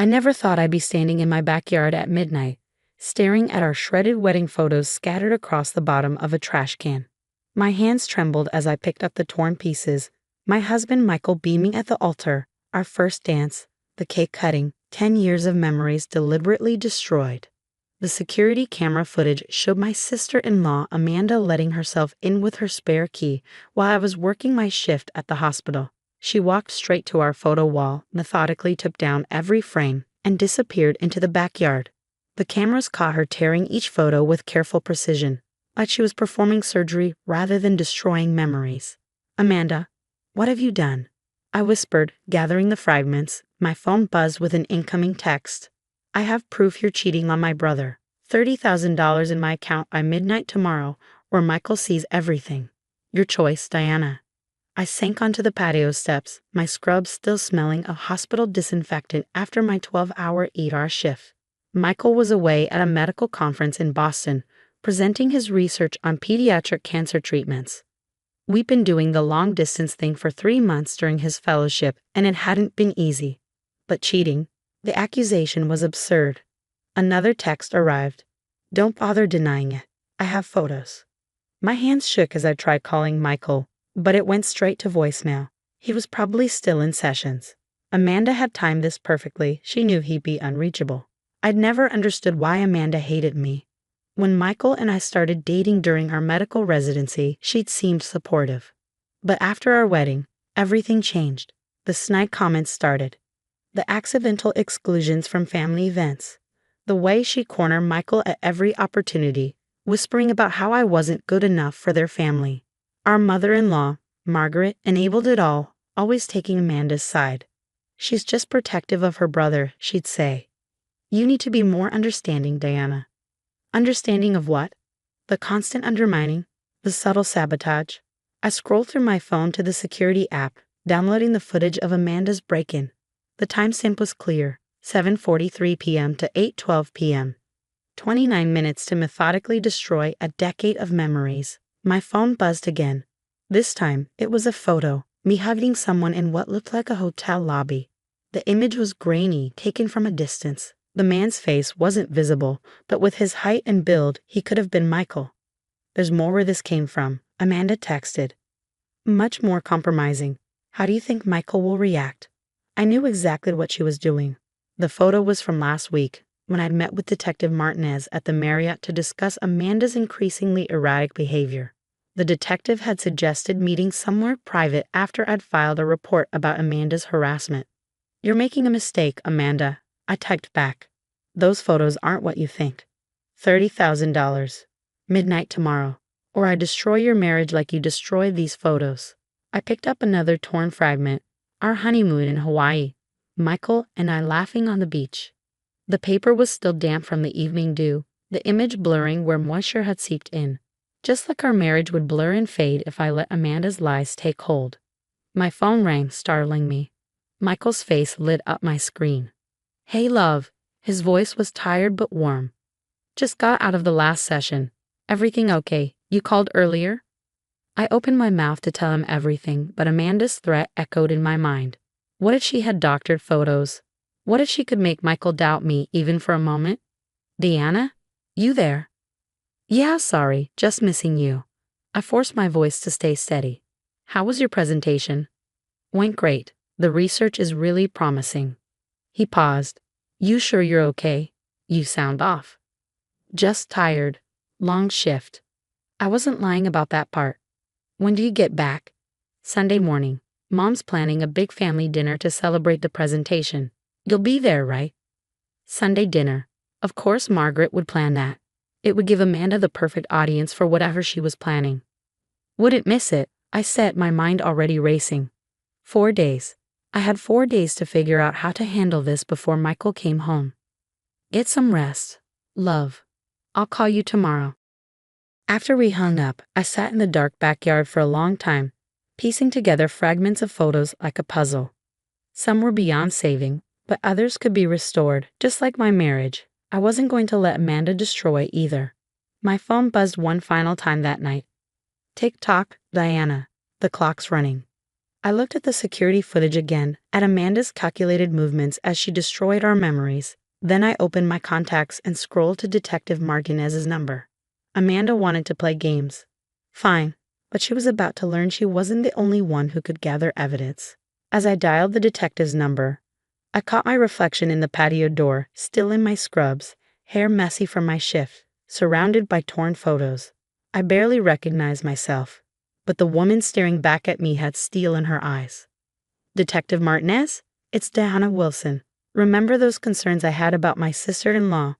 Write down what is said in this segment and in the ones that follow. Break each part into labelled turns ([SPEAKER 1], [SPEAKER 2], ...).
[SPEAKER 1] I never thought I'd be standing in my backyard at midnight, staring at our shredded wedding photos scattered across the bottom of a trash can. My hands trembled as I picked up the torn pieces, my husband Michael beaming at the altar, our first dance, the cake cutting, 10 years of memories deliberately destroyed. The security camera footage showed my sister-in-law Amanda letting herself in with her spare key while I was working my shift at the hospital. She walked straight to our photo wall, methodically took down every frame, and disappeared into the backyard. The cameras caught her tearing each photo with careful precision, like she was performing surgery rather than destroying memories. "Amanda, what have you done?" I whispered, gathering the fragments. My phone buzzed with an incoming text. "I have proof you're cheating on my brother. $30,000 in my account by midnight tomorrow, or Michael sees everything. Your choice, Diana." I sank onto the patio steps, my scrubs still smelling of hospital disinfectant after my 12-hour 8-hour shift. Michael was away at a medical conference in Boston, presenting his research on pediatric cancer treatments. We'd been doing the long-distance thing for 3 months during his fellowship, and it hadn't been easy. But cheating, the accusation was absurd. Another text arrived. "Don't bother denying it. I have photos." My hands shook as I tried calling Michael, but it went straight to voicemail. He was probably still in sessions. Amanda had timed this perfectly. She knew he'd be unreachable. I'd never understood why Amanda hated me. When Michael and I started dating during our medical residency, she'd seemed supportive. But after our wedding, everything changed. The snide comments started. The accidental exclusions from family events. The way she cornered Michael at every opportunity, whispering about how I wasn't good enough for their family. Our mother-in-law, Margaret, enabled it all, always taking Amanda's side. "She's just protective of her brother," she'd say. "You need to be more understanding, Diana." Understanding of what? The constant undermining, the subtle sabotage. I scrolled through my phone to the security app, downloading the footage of Amanda's break-in. The timestamp was clear, 7:43 p.m. to 8:12 p.m. 29 minutes to methodically destroy a decade of memories. My phone buzzed again. This time, it was a photo, me hugging someone in what looked like a hotel lobby. The image was grainy, taken from a distance. The man's face wasn't visible, but with his height and build, he could have been Michael. "There's more where this came from," Amanda texted. "Much more compromising. How do you think Michael will react?" I knew exactly what she was doing. The photo was from last week, when I'd met with Detective Martinez at the Marriott to discuss Amanda's increasingly erratic behavior. The detective had suggested meeting somewhere private after I'd filed a report about Amanda's harassment. "You're making a mistake, Amanda," I typed back. "Those photos aren't what you think. $30,000. Midnight tomorrow. Or I destroy your marriage like you destroyed these photos." I picked up another torn fragment. Our honeymoon in Hawaii. Michael and I laughing on the beach. The paper was still damp from the evening dew, the image blurring where moisture had seeped in. Just like our marriage would blur and fade if I let Amanda's lies take hold. My phone rang, startling me. Michael's face lit up my screen. "Hey, love." His voice was tired but warm. "Just got out of the last session. Everything okay? You called earlier?" I opened my mouth to tell him everything, but Amanda's threat echoed in my mind. What if she had doctored photos? What if she could make Michael doubt me even for a moment? "Diana? You there?" "Yeah, sorry, just missing you." I forced my voice to stay steady. "How was your presentation?" "Went great. The research is really promising." He paused. "You sure you're okay? You sound off." "Just tired. Long shift." I wasn't lying about that part. "When do you get back?" "Sunday morning. Mom's planning a big family dinner to celebrate the presentation. You'll be there, right?" Sunday dinner. Of course Margaret would plan that. It would give Amanda the perfect audience for whatever she was planning. Wouldn't miss it, I said, my mind already racing. 4 days. I had 4 days to figure out how to handle this before Michael came home. "Get some rest. Love. I'll call you tomorrow." After we hung up, I sat in the dark backyard for a long time, piecing together fragments of photos like a puzzle. Some were beyond saving, but others could be restored, just like my marriage. I wasn't going to let Amanda destroy either. My phone buzzed one final time that night. "Tick-tock, Diana. The clock's running." I looked at the security footage again, at Amanda's calculated movements as she destroyed our memories. Then I opened my contacts and scrolled to Detective Martinez's number. Amanda wanted to play games. Fine, but she was about to learn she wasn't the only one who could gather evidence. As I dialed the detective's number, I caught my reflection in the patio door, still in my scrubs, hair messy from my shift, surrounded by torn photos. I barely recognized myself, but the woman staring back at me had steel in her eyes. Detective Martinez? It's Diana Wilson. Remember those concerns I had about my sister-in-law?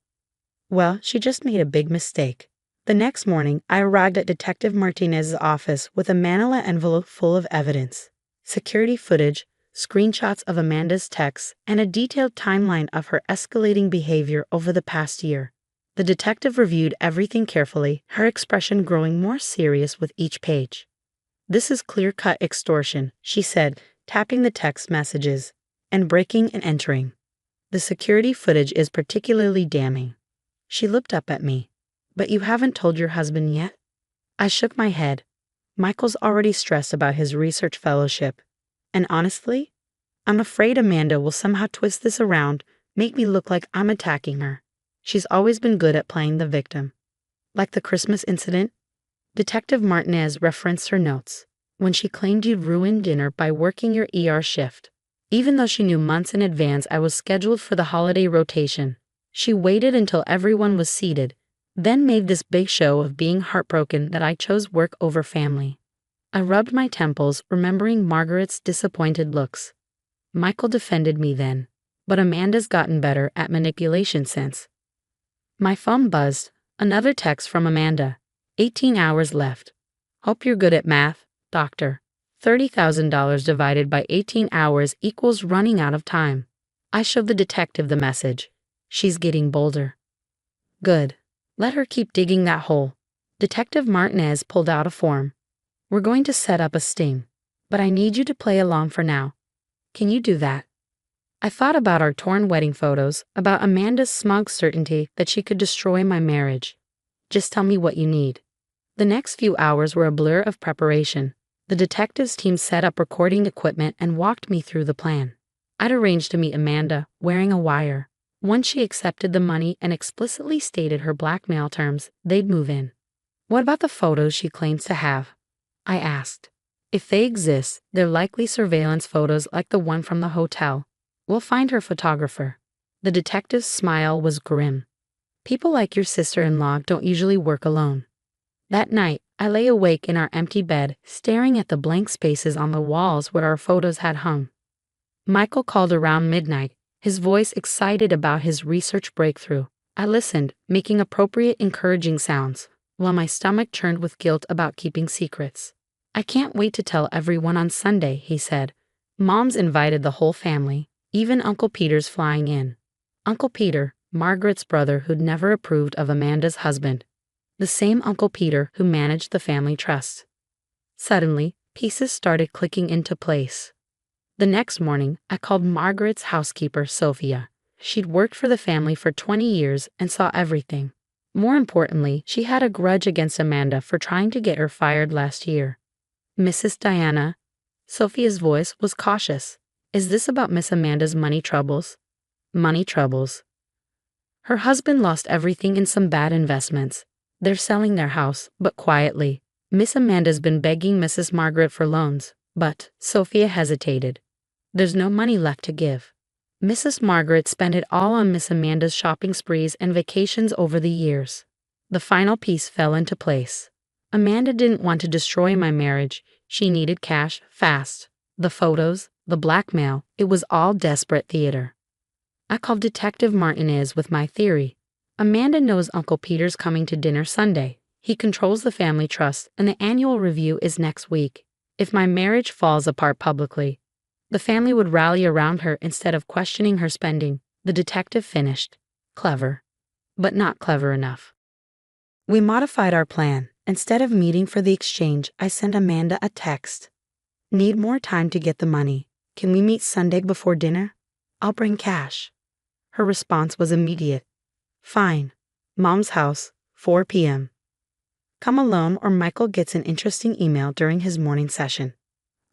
[SPEAKER 1] Well, she just made a big mistake. The next morning, I arrived at Detective Martinez's office with a manila envelope full of evidence, security footage, screenshots of Amanda's texts, and a detailed timeline of her escalating behavior over the past year. The detective reviewed everything carefully, her expression growing more serious with each page. "This is clear-cut extortion," she said, tapping the text messages, "and breaking and entering. The security footage is particularly damning." She looked up at me. "But you haven't told your husband yet?" I shook my head. Michael's already stressed about his research fellowship. And honestly, I'm afraid Amanda will somehow twist this around, make me look like I'm attacking her. She's always been good at playing the victim. Like the Christmas incident, Detective Martinez referenced her notes, when she claimed you'd ruined dinner by working your ER shift. Even though she knew months in advance I was scheduled for the holiday rotation, she waited until everyone was seated, then made this big show of being heartbroken that I chose work over family. I rubbed my temples, remembering Margaret's disappointed looks. Michael defended me then, but Amanda's gotten better at manipulation since. My phone buzzed. Another text from Amanda. 18 hours left. Hope you're good at math, doctor. $30,000 divided by 18 hours equals running out of time. I showed the detective the message. She's getting bolder. Good. Let her keep digging that hole. Detective Martinez pulled out a form. We're going to set up a sting, but I need you to play along for now. Can you do that? I thought about our torn wedding photos, about Amanda's smug certainty that she could destroy my marriage. Just tell me what you need. The next few hours were a blur of preparation. The detectives team set up recording equipment and walked me through the plan. I'd arranged to meet Amanda, wearing a wire. Once she accepted the money and explicitly stated her blackmail terms, they'd move in. What about the photos she claims to have? I asked. If they exist, they're likely surveillance photos like the one from the hotel. We'll find her photographer. The detective's smile was grim. People like your sister-in-law don't usually work alone. That night, I lay awake in our empty bed, staring at the blank spaces on the walls where our photos had hung. Michael called around midnight, his voice excited about his research breakthrough. I listened, making appropriate encouraging sounds, while my stomach churned with guilt about keeping secrets. I can't wait to tell everyone on Sunday, he said. Mom's invited the whole family, even Uncle Peter's flying in. Uncle Peter, Margaret's brother who'd never approved of Amanda's husband. The same Uncle Peter who managed the family trust. Suddenly, pieces started clicking into place. The next morning, I called Margaret's housekeeper, Sophia. She'd worked for the family for 20 years and saw everything. More importantly, she had a grudge against Amanda for trying to get her fired last year. Mrs. Diana, Sophia's voice was cautious. Is this about Miss Amanda's money troubles? Money troubles. Her husband lost everything in some bad investments. They're selling their house, but quietly. Miss Amanda's been begging Mrs. Margaret for loans, but Sophia hesitated. There's no money left to give. Mrs. Margaret spent it all on Miss Amanda's shopping sprees and vacations over the years. The final piece fell into place. Amanda didn't want to destroy my marriage. She needed cash fast. The photos, the blackmail, it was all desperate theater. I called Detective Martinez with my theory. Amanda knows Uncle Peter's coming to dinner Sunday. He controls the family trust, and the annual review is next week. If my marriage falls apart publicly, the family would rally around her instead of questioning her spending. The detective finished. Clever, but not clever enough. We modified our plan. Instead of meeting for the exchange, I sent Amanda a text. Need more time to get the money. Can we meet Sunday before dinner? I'll bring cash. Her response was immediate. Fine. Mom's house, 4 p.m. Come alone or Michael gets an interesting email during his morning session.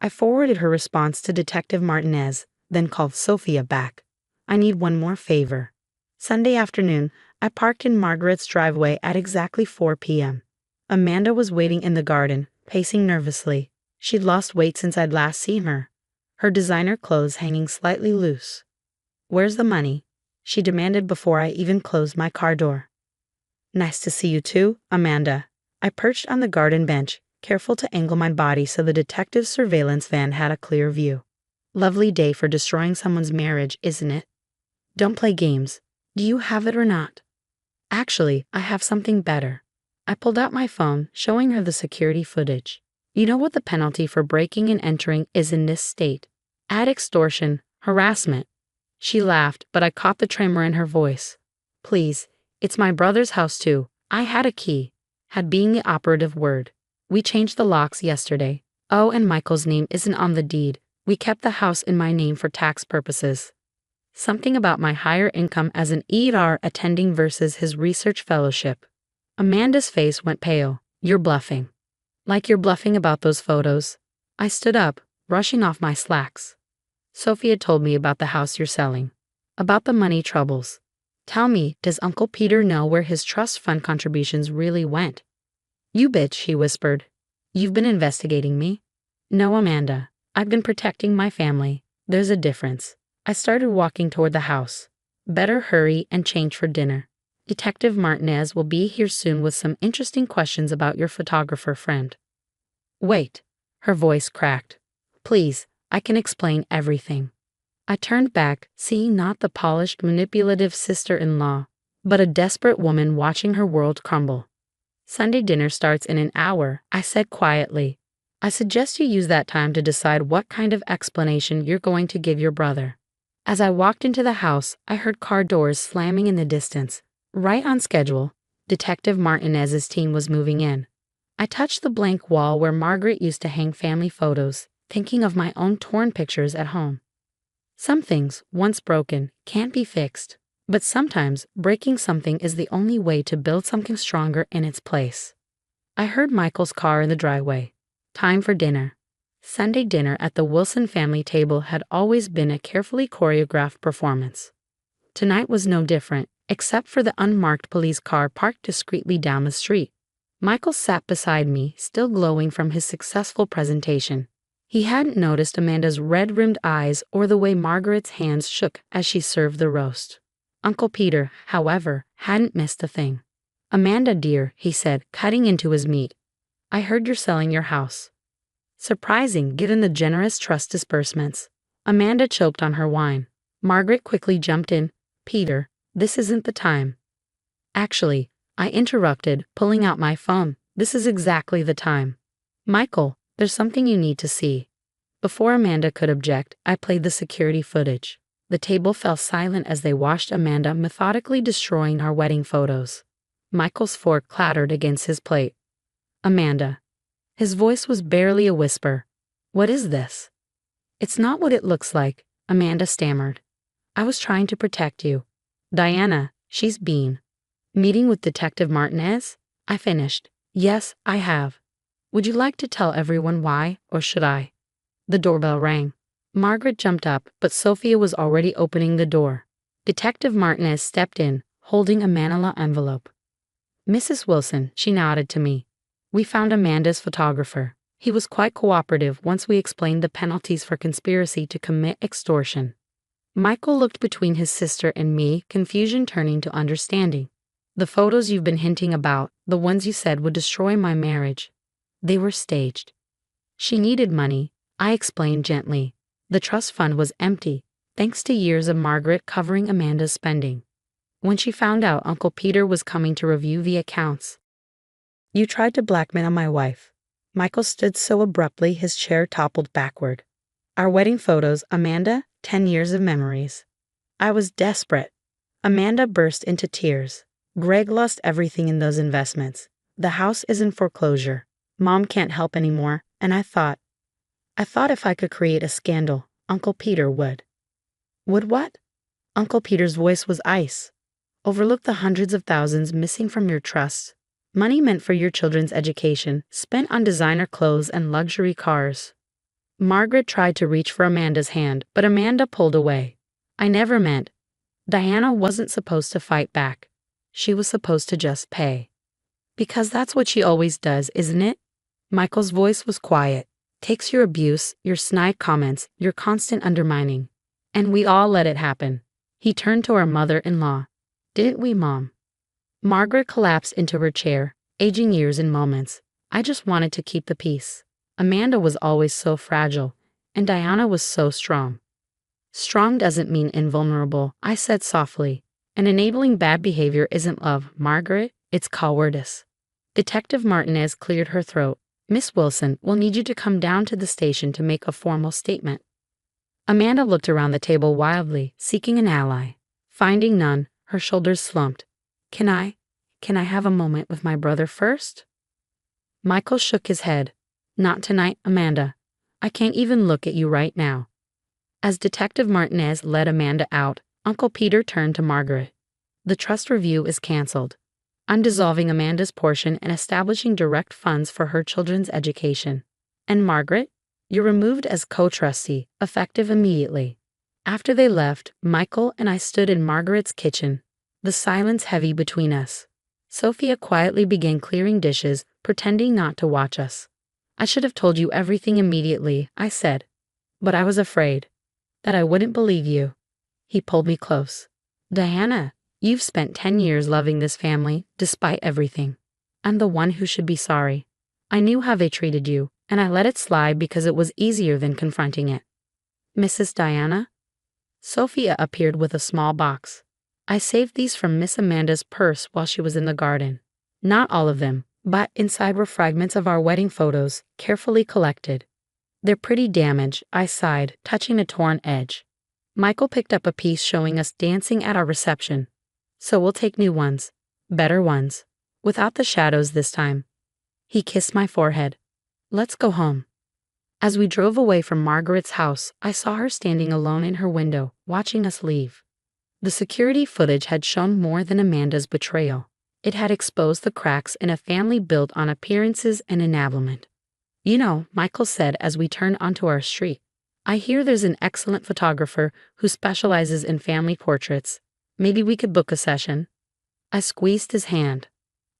[SPEAKER 1] I forwarded her response to Detective Martinez, then called Sophia back. I need one more favor. Sunday afternoon, I parked in Margaret's driveway at exactly 4 p.m. Amanda was waiting in the garden, pacing nervously. She'd lost weight since I'd last seen her, her designer clothes hanging slightly loose. "Where's the money?" she demanded before I even closed my car door. "Nice to see you too, Amanda." I perched on the garden bench, careful to angle my body so the detective's surveillance van had a clear view. "Lovely day for destroying someone's marriage, isn't it?" "Don't play games. Do you have it or not?" "Actually, I have something better." I pulled out my phone, showing her the security footage. "You know what the penalty for breaking and entering is in this state? Add extortion, harassment." She laughed, but I caught the tremor in her voice. "Please, it's my brother's house too. I had a key." Had being the operative word. "We changed the locks yesterday. Oh, and Michael's name isn't on the deed. We kept the house in my name for tax purposes." Something about my higher income as an ER attending versus his research fellowship. Amanda's face went pale. "You're bluffing." "Like you're bluffing about those photos." I stood up, brushing off my slacks. "Sophia told me about the house you're selling. About the money troubles. Tell me, does Uncle Peter know where his trust fund contributions really went?" "You bitch," she whispered. "You've been investigating me." "No, Amanda. I've been protecting my family. There's a difference." I started walking toward the house. "Better hurry and change for dinner. Detective Martinez will be here soon with some interesting questions about your photographer friend." "Wait." Her voice cracked. "Please, I can explain everything." I turned back, seeing not the polished, manipulative sister-in-law, but a desperate woman watching her world crumble. "Sunday dinner starts in an hour," I said quietly. "I suggest you use that time to decide what kind of explanation you're going to give your brother." As I walked into the house, I heard car doors slamming in the distance. Right on schedule, Detective Martinez's team was moving in. I touched the blank wall where Margaret used to hang family photos, thinking of my own torn pictures at home. Some things, once broken, can't be fixed, but sometimes breaking something is the only way to build something stronger in its place. I heard Michael's car in the driveway. Time for dinner. Sunday dinner at the Wilson family table had always been a carefully choreographed performance. Tonight was no different, except for the unmarked police car parked discreetly down the street. Michael sat beside me, still glowing from his successful presentation. He hadn't noticed Amanda's red-rimmed eyes or the way Margaret's hands shook as she served the roast. Uncle Peter, however, hadn't missed a thing. "Amanda, dear," he said, cutting into his meat. "I heard you're selling your house." Surprising, given the generous trust disbursements. Amanda choked on her wine. Margaret quickly jumped in. "Peter, this isn't the time." "Actually," I interrupted, pulling out my phone, "this is exactly the time. Michael, there's something you need to see." Before Amanda could object, I played the security footage. The table fell silent as they watched Amanda methodically destroying our wedding photos. Michael's fork clattered against his plate. "Amanda." His voice was barely a whisper. "What is this?" "It's not what it looks like," Amanda stammered. "I was trying to protect you. Diana, she's been." "Meeting with Detective Martinez?" I finished. "Yes, I have." "Would you like to tell everyone why, or should I?" The doorbell rang. Margaret jumped up, but Sophia was already opening the door. Detective Martinez stepped in, holding a manila envelope. "Mrs. Wilson," she nodded to me. "We found Amanda's photographer. He was quite cooperative once we explained the penalties for conspiracy to commit extortion." Michael looked between his sister and me, confusion turning to understanding. "The photos you've been hinting about, the ones you said would destroy my marriage. They were staged." "She needed money," I explained gently. "The trust fund was empty, thanks to years of Margaret covering Amanda's spending. When she found out Uncle Peter was coming to review the accounts." "You tried to blackmail my wife." Michael stood so abruptly his chair toppled backward. "Our wedding photos, Amanda, 10 years of memories." I was desperate. Amanda burst into tears. "Greg lost everything in those investments. The house is in foreclosure. Mom can't help anymore, and I thought if I could create a scandal, Uncle Peter would." "Would what?" Uncle Peter's voice was ice. "Overlook the hundreds of thousands missing from your trusts. Money meant for your children's education, spent on designer clothes and luxury cars." Margaret tried to reach for Amanda's hand, but Amanda pulled away. I never meant. Diana wasn't supposed to fight back. She was supposed to just pay. Because that's what she always does, isn't it? Michael's voice was quiet. Takes your abuse, your snide comments, your constant undermining. And we all let it happen. He turned to our mother-in-law. Didn't we, Mom? Margaret collapsed into her chair, aging years in moments. I just wanted to keep the peace. Amanda was always so fragile, and Diana was so strong. Strong doesn't mean invulnerable, I said softly. And enabling bad behavior isn't love, Margaret, it's cowardice. Detective Martinez cleared her throat. Miss Wilson, we'll need you to come down to the station to make a formal statement. Amanda looked around the table wildly, seeking an ally. Finding none, her shoulders slumped. Can I have a moment with my brother first? Michael shook his head. Not tonight, Amanda. I can't even look at you right now. As Detective Martinez led Amanda out, Uncle Peter turned to Margaret. The trust review is canceled. I'm dissolving Amanda's portion and establishing direct funds for her children's education. And Margaret, you're removed as co-trustee, effective immediately. After they left, Michael and I stood in Margaret's kitchen, the silence heavy between us. Sophia quietly began clearing dishes, pretending not to watch us. I should have told you everything immediately, I said. But I was afraid that I wouldn't believe you. He pulled me close. Diana, you've spent 10 years loving this family, despite everything. I'm the one who should be sorry. I knew how they treated you, and I let it slide because it was easier than confronting it. Mrs. Diana? Sophia appeared with a small box. I saved these from Miss Amanda's purse while she was in the garden. Not all of them, but inside were fragments of our wedding photos, carefully collected. They're pretty damaged, I sighed, touching a torn edge. Michael picked up a piece showing us dancing at our reception. So we'll take new ones. Better ones. Without the shadows this time. He kissed my forehead. Let's go home. As we drove away from Margaret's house, I saw her standing alone in her window, watching us leave. The security footage had shown more than Amanda's betrayal. It had exposed the cracks in a family built on appearances and enablement. You know, Michael said as we turned onto our street, I hear there's an excellent photographer who specializes in family portraits. Maybe we could book a session. I squeezed his hand.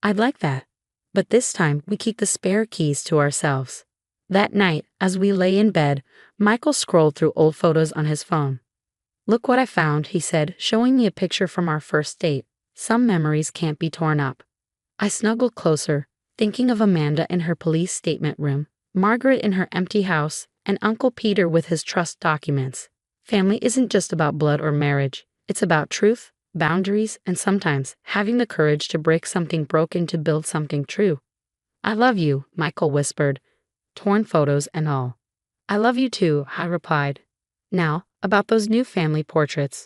[SPEAKER 1] I'd like that. But this time we keep the spare keys to ourselves. That night, as we lay in bed, Michael scrolled through old photos on his phone. Look what I found, he said, showing me a picture from our first date. Some memories can't be torn up. I snuggled closer, thinking of Amanda in her police statement room, Margaret in her empty house, and Uncle Peter with his trust documents. Family isn't just about blood or marriage. It's about truth, boundaries, and sometimes having the courage to break something broken to build something true. I love you, Michael whispered, torn photos and all. I love you too, I replied. Now, about those new family portraits.